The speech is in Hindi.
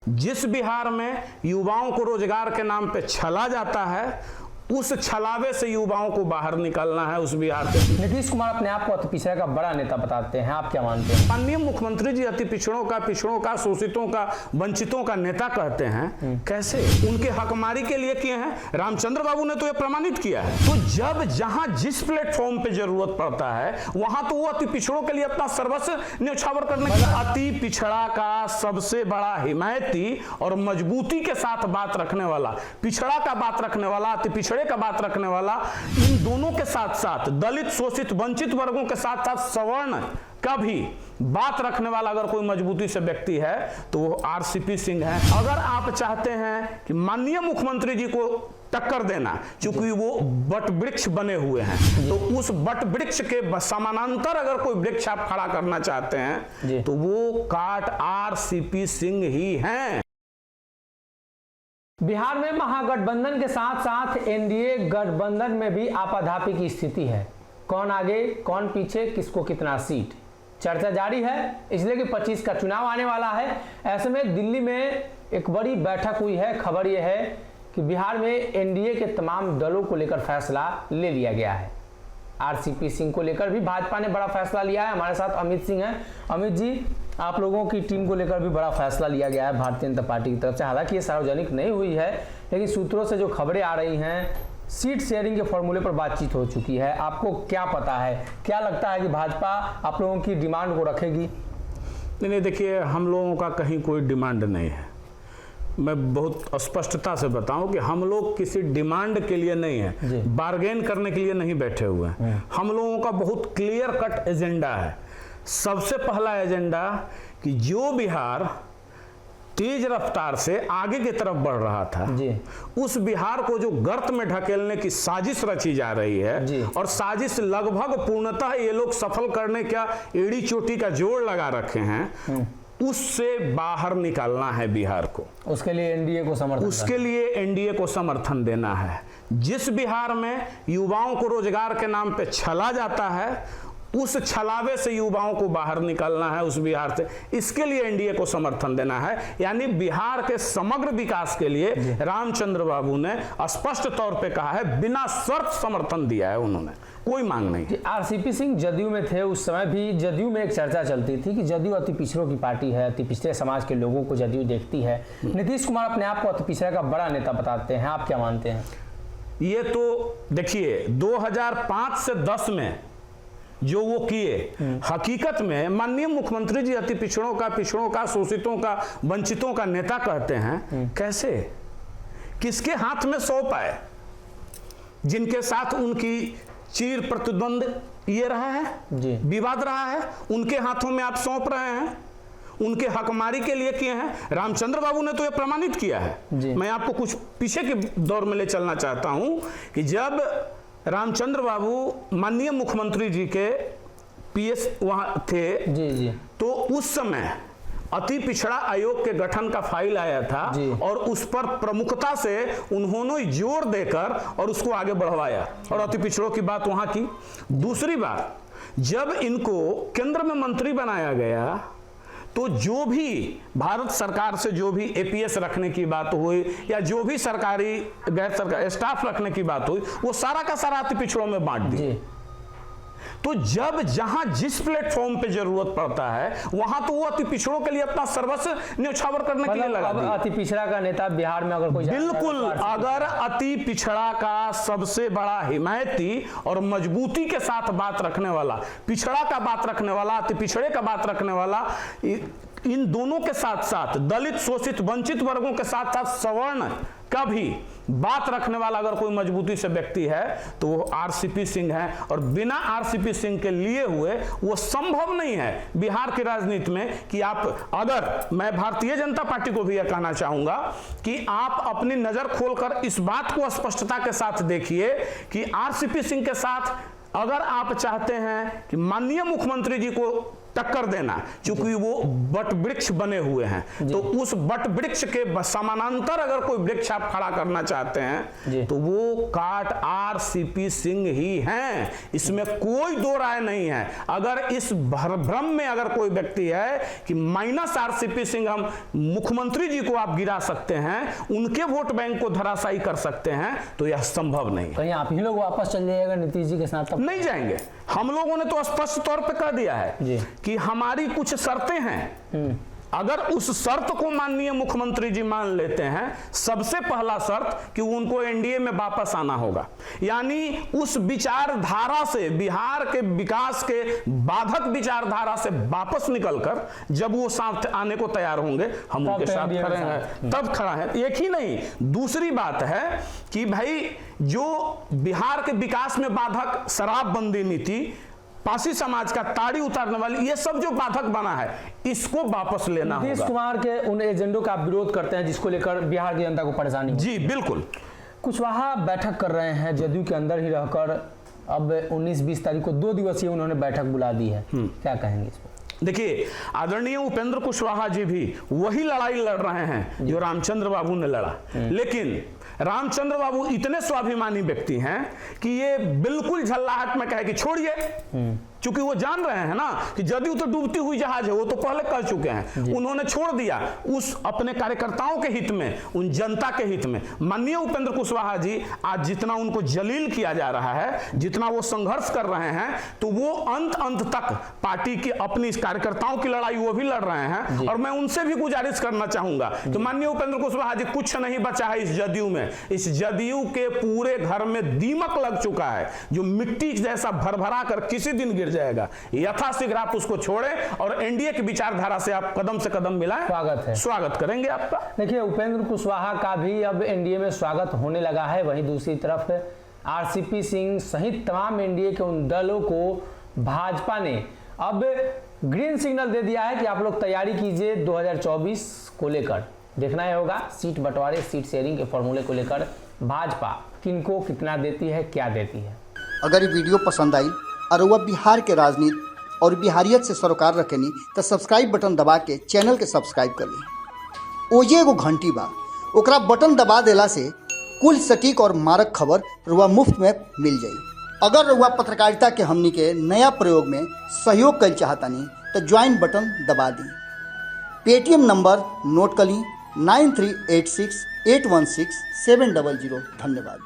जिस बिहार में युवाओं को रोजगार के नाम पे छला जाता है, उस छलावे से युवाओं को बाहर निकलना है उस बिहार से। नीतीश कुमार अपने आप को अति पिछड़े का बड़ा नेता बताते हैं, आप क्या मानते हैं? माननीय मुख्यमंत्री जी अति पिछड़ों का, शोषितों का, वंचितों का नेता कहते हैं। कैसे? उनके हकमारी के लिए किए हैं। रामचंद्र बाबू ने तो यह प्रमाणित किया है। तो जब जहां जिस प्लेटफॉर्म पे जरूरत पड़ता है, वहां तो वो अति पिछड़ों के लिए अपना सर्वस्व न्यौछावर करने का। अति पिछड़ा का सबसे बड़ा हिमायती और मजबूती के साथ बात रखने वाला, पिछड़ा का बात रखने वाला, अति पिछड़े का बात रखने वाला, इन दोनों के साथ साथ दलित, शोषित, वंचित वर्गों के साथ साथ सवर्ण का भी बात रखने वाला अगर कोई मजबूती से व्यक्ति है तो वो आरसीपी सिंह है। अगर आप चाहते हैं कि माननीय मुख्यमंत्री जी को टक्कर देना, क्योंकि वो बट वृक्ष बने हुए हैं, तो उस बट वृक्ष के समानांतर अगर कोई वृक्ष आप खड़ा करना चाहते हैं तो वो काट आरसीपी सिंह ही हैं। बिहार में महागठबंधन के साथ साथ एनडीए गठबंधन में भी आपाधापी की स्थिति है। कौन आगे कौन पीछे, किसको कितना सीट, चर्चा जारी है। इसलिए कि 25 का चुनाव आने वाला है। ऐसे में दिल्ली में एक बड़ी बैठक हुई है। खबर यह है कि बिहार में एनडीए के तमाम दलों को लेकर फैसला ले लिया गया है। आरसीपी सिंह को लेकर भी भाजपा ने बड़ा फैसला लिया है। हमारे साथ अमित सिंह हैं। अमित जी, आप लोगों की टीम को लेकर भी बड़ा फैसला लिया गया है भारतीय जनता पार्टी की तरफ से। हालांकि ये सार्वजनिक नहीं हुई है, लेकिन सूत्रों से जो खबरें आ रही हैं, सीट शेयरिंग के फॉर्मूले पर बातचीत हो चुकी है। आपको क्या पता है, क्या लगता है कि भाजपा आप लोगों की डिमांड को रखेगी? नहीं, देखिए, हम लोगों का कहीं कोई डिमांड नहीं है। मैं बहुत स्पष्टता से बताऊं कि हम लोग किसी डिमांड के लिए नहीं है, बार्गेन करने के लिए नहीं बैठे हुए हैं। हम लोगों का बहुत क्लियर कट एजेंडा है। सबसे पहला एजेंडा कि जो बिहार तेज रफ्तार से आगे की तरफ बढ़ रहा था, उस बिहार को जो गर्त में ढकेलने की साजिश रची जा रही है, और साजिश लगभग पूर्णतः ये लोग सफल करने का एड़ी चोटी का जोड़ लगा रखे हैं, उससे बाहर निकालना है बिहार को। उसके लिए एनडीए को समर्थन देना है। जिस बिहार में युवाओं को रोजगार के नाम पे छला जाता है, उस छलावे से युवाओं को बाहर निकालना है उस बिहार से। इसके लिए एनडीए को समर्थन देना है। यानी बिहार के समग्र विकास के लिए रामचंद्र बाबू ने स्पष्ट तौर पे कहा है, बिना शर्त समर्थन दिया है उन्होंने, कोई मांग नहीं। आरसीपी सिंह जदयू में थे, उस समय भी जदयू में एक चर्चा चलती थी कि जदयू अति पिछड़ों की पार्टी है, अति पिछड़े समाज के लोगों को जदयू देखती है। नीतीश कुमार अपने आप को अति पिछड़े का बड़ा नेता बताते हैं, आप क्या मानते हैं? ये तो देखिए, 2005 से 10 में जो वो किए, हकीकत में माननीय मुख्यमंत्री जी अति पिछड़ों का, शोषितों का, वंचितों का नेता कहते हैं। कैसे? किसके हाथ में सौंप आए? जिनके साथ उनकी चीर प्रतिद्वंद ये रहा है, विवाद रहा है, उनके हाथों में आप सौंप रहे हैं। उनके हकमारी के लिए किए हैं। रामचंद्र बाबू ने तो यह प्रमाणित किया है। मैं आपको कुछ पीछे के दौर में ले चलना चाहता हूं कि जब रामचंद्र बाबू माननीय मुख्यमंत्री जी के पीएस वहां थे, तो उस समय अति पिछड़ा आयोग के गठन का फाइल आया था, और उस पर प्रमुखता से उन्होंने जोर देकर और उसको आगे बढ़वाया और अति पिछड़ों की बात वहां की। दूसरी बात, जब इनको केंद्र में मंत्री बनाया गया, तो जो भी भारत सरकार से जो भी एपीएस रखने की बात हुई या जो भी सरकारी गैर सरकारी स्टाफ रखने की बात हुई, वो सारा का सारा अति पिछड़ों में बांट दिए। तो जब जहां जिस प्लेटफॉर्म पे जरूरत पड़ता है, वहां तो वो अति पिछड़ों के लिए अपना सर्वस्व न्यौछावर करने के लिए लगा दिया। अति पिछड़ा का नेता बिहार में अगर कोई, बिल्कुल, अगर अति पिछड़ा का सबसे बड़ा हिमायती और मजबूती के साथ बात रखने वाला, पिछड़ा का बात रखने वाला, अति पिछड़े का बात रखने वाला, इन दोनों के साथ साथ दलित, शोषित, वंचित वर्गों के साथ साथ सवर्ण का भी बात रखने वाला अगर कोई मजबूती से व्यक्ति है तो वो आरसीपी सिंह है। और बिना आरसीपी सिंह के लिए हुए वो संभव नहीं है बिहार की राजनीति में कि आप, अगर मैं भारतीय जनता पार्टी को भी यह कहना चाहूंगा कि आप अपनी नजर खोलकर इस बात को स्पष्टता के साथ देखिए कि आरसीपी सिंह के साथ अगर आप चाहते हैं कि माननीय मुख्यमंत्री जी को टक्कर देना, क्योंकि वो बट वृक्ष बने हुए हैं। तो उस बट वृक्ष के समानांतर अगर कोई वृक्ष आप खड़ा करना चाहते हैं तो वो काट आरसीपी सिंह ही हैं, इसमें कोई दो राय नहीं है। अगर इस भ्रम में अगर कोई व्यक्ति है कि माइनस आरसीपी सिंह हम मुख्यमंत्री जी को आप गिरा सकते हैं, उनके वोट बैंक को धराशायी कर सकते हैं, तो यह संभव नहीं। कहीं आप ही लोग वापस चल जाइएगा नीतीश जी के साथ? तब नहीं जाएंगे। हम लोगों ने तो स्पष्ट तौर पे कह दिया है कि हमारी कुछ शर्तें हैं। अगर उस शर्त को माननीय मुख्यमंत्री जी मान लेते हैं, सबसे पहला शर्त कि उनको एनडीए में वापस आना होगा, यानी उस विचारधारा से, बिहार के विकास के बाधक विचारधारा से वापस निकलकर जब वो साथ आने को तैयार होंगे, हम उनके साथ खड़े हैं, तब खड़ा है। एक ही नहीं, दूसरी बात है कि भाई जो बिहार के विकास में बाधक शराबबंदी नीति, पासी समाज का ताड़ी उतारने वाली, ये सब जो बाधक बना है, इसको वापस लेना होगा। नीतीश कुमार के उन एजेंडों का आप विरोध करते हैं जिसको लेकर बिहार की जनता को परेशानी? जी बिल्कुल। कुशवाहा बैठक कर रहे हैं जदयू के अंदर ही रहकर। अब 19-20 तारीख को 2 दिवसीय उन्होंने बैठक बुला दी है, क्या कहेंगे इस पर? देखिए, आदरणीय उपेंद्र कुशवाहा जी भी वही लड़ाई लड़ रहे हैं जो रामचंद्र बाबू ने लड़ा, लेकिन रामचंद्र बाबू इतने स्वाभिमानी व्यक्ति हैं कि ये बिल्कुल झल्लाहट में कहे कि छोड़िए, क्योंकि वो जान रहे हैं ना कि जदयू तो डूबती हुई जहाज है, वो तो पहले कह चुके हैं। उन्होंने छोड़ दिया उस अपने कार्यकर्ताओं के हित में, उन जनता के हित में। माननीय उपेंद्र कुशवाहा जी आज जितना उनको जलील किया जा रहा है, जितना वो संघर्ष कर रहे हैं, तो वो अंत तक पार्टी की अपनी कार्यकर्ताओं की लड़ाई वो भी लड़ रहे हैं। और मैं उनसे भी गुजारिश करना चाहूंगा कि माननीय उपेंद्र कुशवाहा जी, कुछ नहीं बचा है इस जदयू में। इस जदयू के पूरे घर में दीमक लग चुका है, जो मिट्टी जैसा भरभरा कर किसी दिन गिर जाएगा। यथाशीघ्र आप उसको छोड़ें और एनडीए की विचारधारा से आप कदम से कदम मिलाएं। स्वागत है, स्वागत करेंगे आपका। देखिए, उपेंद्र कुशवाहा का भी अब एनडीए में स्वागत होने लगा है। वहीं दूसरी तरफ आरसीपी सिंह सहित तमाम एनडीए के उन दलों को भाजपा ने अब ग्रीन सिग्नल दे दिया है कि आप लोग तैयारी कीजिए 2024 को लेकर। देखना ही होगा सीट बंटवारे, सीट शेयरिंग के फॉर्मूले को लेकर भाजपा किनको कितना देती है, क्या देती है। अगर ये वीडियो पसंद आई और वह बिहार के राजनीति और बिहारियत से सरोकार रखेनी तो सब्सक्राइब बटन दबा के चैनल के सब्सक्राइब कर ली। ओजे एगो घंटी बा, ओकरा बटन दबा देला से कुल सटीक और मारक खबर रुआ मुफ्त में मिल जाई। अगर रुआ पत्रकारिता के हमनी के नया प्रयोग में सहयोग कर चाहतानी तो ज्वाइन बटन दबा दी। पेटीएम नंबर नोट कर ली 9386816700। धन्यवाद।